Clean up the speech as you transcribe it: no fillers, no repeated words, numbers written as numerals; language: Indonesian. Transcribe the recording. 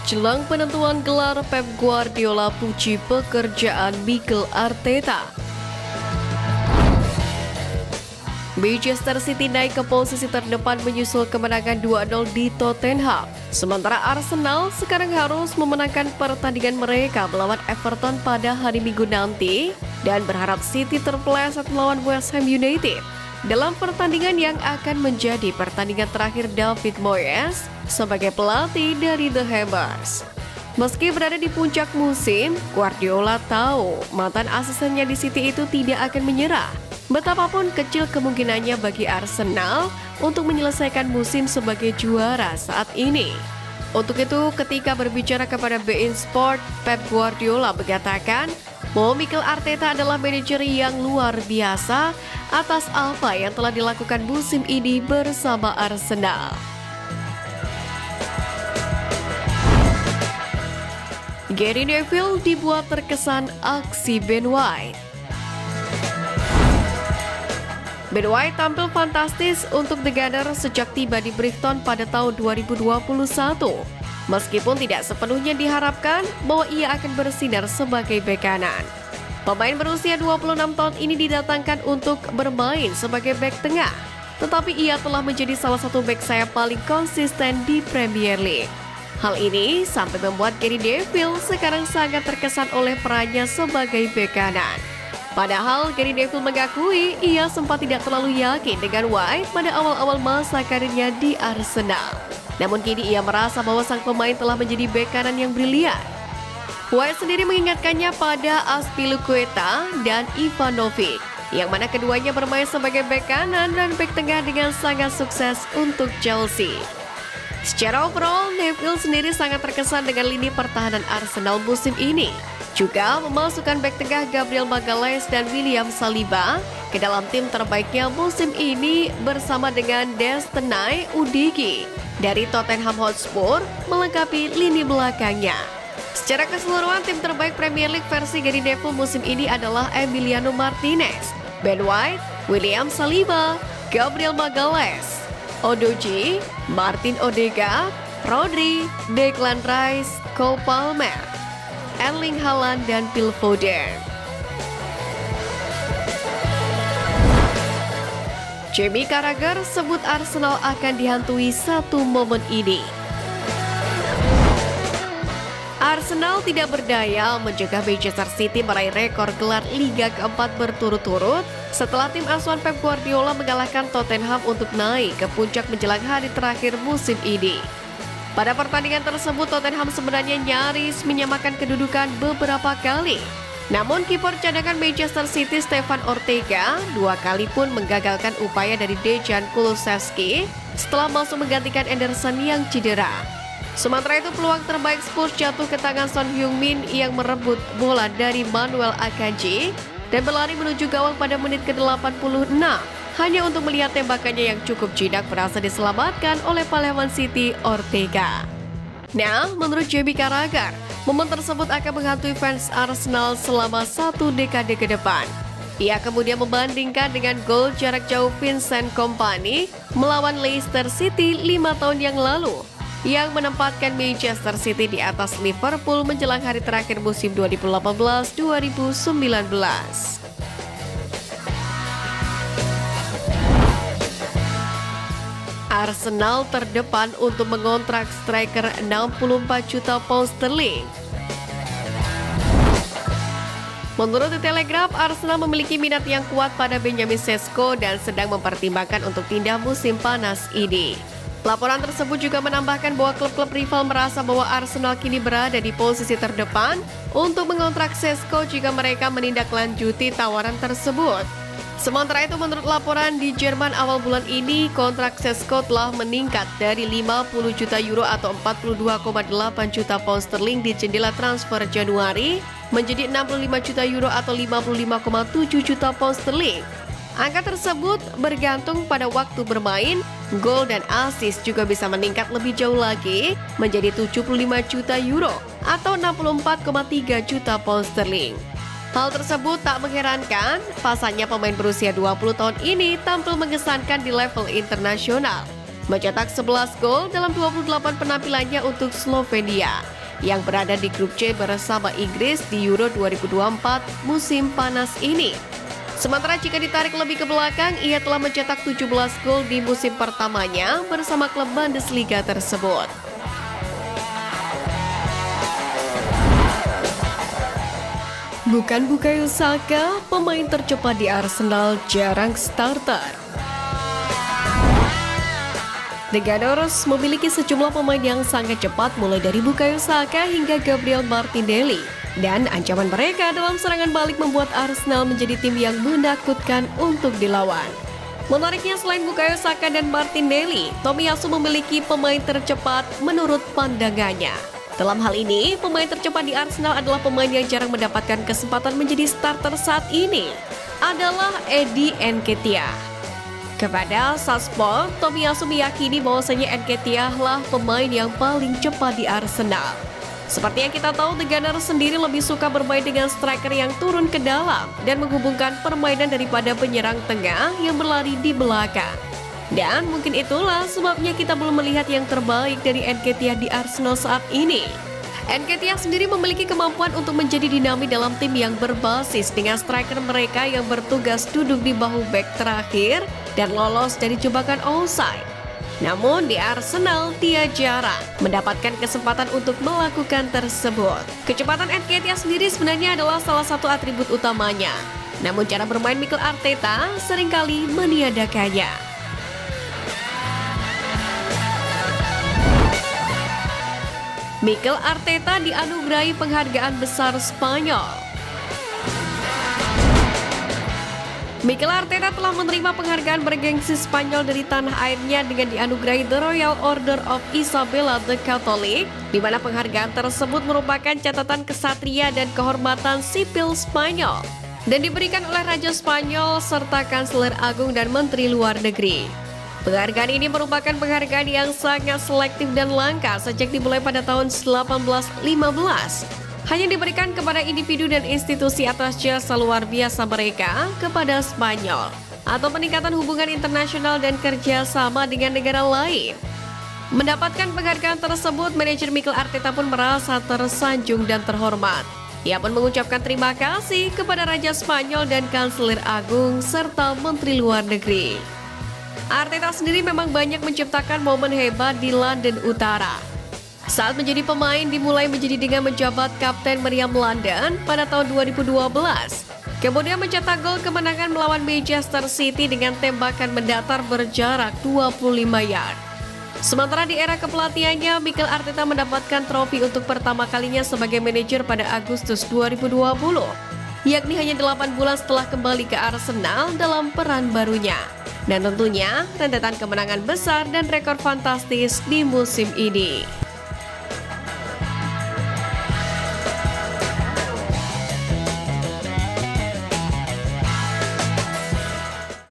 Jelang penentuan gelar, Pep Guardiola puji pekerjaan Mikel Arteta. Manchester City naik ke posisi terdepan menyusul kemenangan 2-0 di Tottenham. Sementara Arsenal sekarang harus memenangkan pertandingan mereka melawan Everton pada hari Minggu nanti dan berharap City terpeleset melawan West Ham United dalam pertandingan yang akan menjadi pertandingan terakhir David Moyes sebagai pelatih dari The Hammers. Meski berada di puncak musim, Guardiola tahu mantan asistennya di City itu tidak akan menyerah. Betapapun kecil kemungkinannya bagi Arsenal untuk menyelesaikan musim sebagai juara saat ini. Untuk itu, ketika berbicara kepada beIN Sport, Pep Guardiola mengatakan bahwa Mikel Arteta adalah manajer yang luar biasa atas apa yang telah dilakukan musim ini bersama Arsenal. Gary Neville dibuat terkesan aksi Ben White. Ben White tampil fantastis untuk The Gunners sejak tiba di Brighton pada tahun 2021. Meskipun tidak sepenuhnya diharapkan bahwa ia akan bersinar sebagai bek kanan. Pemain berusia 26 tahun ini didatangkan untuk bermain sebagai bek tengah. Tetapi ia telah menjadi salah satu bek sayap paling konsisten di Premier League. Hal ini sampai membuat Gary Neville sekarang sangat terkesan oleh perannya sebagai bek kanan. Padahal Gary Neville mengakui ia sempat tidak terlalu yakin dengan White pada awal-awal masa karirnya di Arsenal. Namun kini ia merasa bahwa sang pemain telah menjadi bek kanan yang brilian. White sendiri mengingatkannya pada Azpilicueta dan Ivanovic, yang mana keduanya bermain sebagai bek kanan dan bek tengah dengan sangat sukses untuk Chelsea. Secara overall, Neville sendiri sangat terkesan dengan lini pertahanan Arsenal musim ini. Juga memasukkan bek tengah Gabriel Magalhaes dan William Saliba ke dalam tim terbaiknya musim ini bersama dengan Destiny Udogie dari Tottenham Hotspur melengkapi lini belakangnya. Secara keseluruhan, tim terbaik Premier League versi Gary Neville musim ini adalah Emiliano Martinez, Ben White, William Saliba, Gabriel Magalhaes, Udogie, Martin Odegaard, Rodri, Declan Rice, Cole Palmer, Erling Haaland, dan Phil Foden. Jamie Carragher sebut Arsenal akan dihantui satu momen ini. Arsenal tidak berdaya mencegah Manchester City meraih rekor gelar Liga keempat berturut-turut setelah tim asuhan Pep Guardiola mengalahkan Tottenham untuk naik ke puncak menjelang hari terakhir musim ini. Pada pertandingan tersebut, Tottenham sebenarnya nyaris menyamakan kedudukan beberapa kali. Namun kiper cadangan Manchester City Stefan Ortega dua kali pun menggagalkan upaya dari Dejan Kulusevski setelah masuk menggantikan Anderson yang cedera. Sementara itu, peluang terbaik Spurs jatuh ke tangan Son Heung-min yang merebut bola dari Manuel Akanji dan berlari menuju gawang pada menit ke-86. Hanya untuk melihat tembakannya yang cukup jinak berhasil diselamatkan oleh pahlawan City Ortega. Nah, menurut Jamie Carragher, momen tersebut akan menghantui fans Arsenal selama satu dekade ke depan. Ia kemudian membandingkan dengan gol jarak jauh Vincent Kompany melawan Leicester City 5 tahun yang lalu, yang menempatkan Manchester City di atas Liverpool menjelang hari terakhir musim 2018-2019. Arsenal terdepan untuk mengontrak striker 64 juta pound sterling. Menurut The Telegraph, Arsenal memiliki minat yang kuat pada Benjamin Sesko dan sedang mempertimbangkan untuk pindah musim panas ini. Laporan tersebut juga menambahkan bahwa klub-klub rival merasa bahwa Arsenal kini berada di posisi terdepan untuk mengontrak Sesko jika mereka menindaklanjuti tawaran tersebut. Sementara itu, menurut laporan di Jerman awal bulan ini, kontrak Sesko telah meningkat dari 50 juta euro atau 42,8 juta pound sterling di jendela transfer Januari menjadi 65 juta euro atau 55,7 juta pound sterling. Angka tersebut bergantung pada waktu bermain, gol dan assist juga bisa meningkat lebih jauh lagi menjadi 75 juta euro atau 64,3 juta pound sterling. Hal tersebut tak mengherankan, pasalnya pemain berusia 20 tahun ini tampil mengesankan di level internasional. Mencetak 11 gol dalam 28 penampilannya untuk Slovenia. yang berada di grup C bersama Inggris di Euro 2024 musim panas ini. Sementara jika ditarik lebih ke belakang, ia telah mencetak 17 gol di musim pertamanya bersama klub Bundesliga tersebut. Bukan Bukayo Saka, pemain tercepat di Arsenal jarang starter. The Gunners memiliki sejumlah pemain yang sangat cepat mulai dari Bukayo Saka hingga Gabriel Martinelli. Dan ancaman mereka dalam serangan balik membuat Arsenal menjadi tim yang menakutkan untuk dilawan. Menariknya selain Bukayo Saka dan Martinelli, Tomiyasu memiliki pemain tercepat menurut pandangannya. Dalam hal ini, pemain tercepat di Arsenal adalah pemain yang jarang mendapatkan kesempatan menjadi starter saat ini, adalah Eddie Nketiah. Kepada Saspol, Tomiyasu meyakini bahwasanya Nketiah lah pemain yang paling cepat di Arsenal. Seperti yang kita tahu, The Gunners sendiri lebih suka bermain dengan striker yang turun ke dalam dan menghubungkan permainan daripada penyerang tengah yang berlari di belakang. Dan mungkin itulah sebabnya kita belum melihat yang terbaik dari Nketiah di Arsenal saat ini. Nketiah sendiri memiliki kemampuan untuk menjadi dinamik dalam tim yang berbasis dengan striker mereka yang bertugas duduk di bahu bek terakhir dan lolos dari jebakan offside. Namun di Arsenal dia jarang mendapatkan kesempatan untuk melakukan tersebut. Kecepatan Nketiah sendiri sebenarnya adalah salah satu atribut utamanya. Namun cara bermain Mikel Arteta seringkali meniadakannya. Mikel Arteta dianugerahi penghargaan besar Spanyol. Mikel Arteta telah menerima penghargaan bergengsi Spanyol dari tanah airnya dengan dianugerahi The Royal Order of Isabella the Catholic, di mana penghargaan tersebut merupakan catatan kesatria dan kehormatan sipil Spanyol, dan diberikan oleh Raja Spanyol serta Kanselir Agung dan Menteri Luar Negeri. Penghargaan ini merupakan penghargaan yang sangat selektif dan langka sejak dimulai pada tahun 1815. Hanya diberikan kepada individu dan institusi atas jasa luar biasa mereka kepada Spanyol atau peningkatan hubungan internasional dan kerjasama dengan negara lain. Mendapatkan penghargaan tersebut, manajer Mikel Arteta pun merasa tersanjung dan terhormat. Ia pun mengucapkan terima kasih kepada Raja Spanyol dan Kanselir Agung serta Menteri Luar Negeri. Arteta sendiri memang banyak menciptakan momen hebat di London Utara. Saat menjadi pemain dimulai menjadi dengan menjabat Kapten Meriam London pada tahun 2012. Kemudian mencetak gol kemenangan melawan Manchester City dengan tembakan mendatar berjarak 25 yard. Sementara di era kepelatihannya, Mikel Arteta mendapatkan trofi untuk pertama kalinya sebagai manajer pada Agustus 2020, yakni hanya 8 bulan setelah kembali ke Arsenal dalam peran barunya. Dan tentunya rentetan kemenangan besar dan rekor fantastis di musim ini.